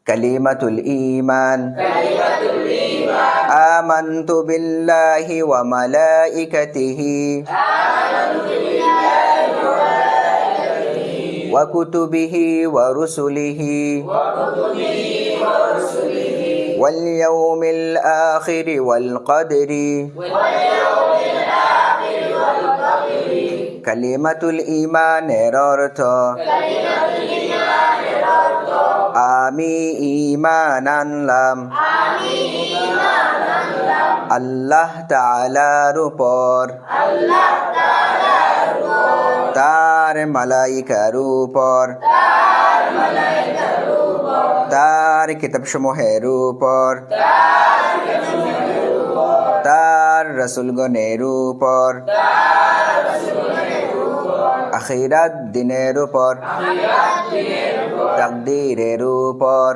কালিমাতুল ঈমান আমানতু বিল্লাহি ওয়া মালাইকাতিহি ওয়া কুতুবিহি ওয়া রুসুলিহি ওয়াল ইয়াউমিল আখিরি ওয়াল কদরি। কালিমাতুল ঈমানের অর্থ আমি ঈমান আনলাম আল্লাহ তাআলার উপর, তার মালাইকার উপর, তার কিতাবসমূহের উপর, তার রাসূলগণের উপর, আখিরাত দিনের উপর, তাকদীরের উপর,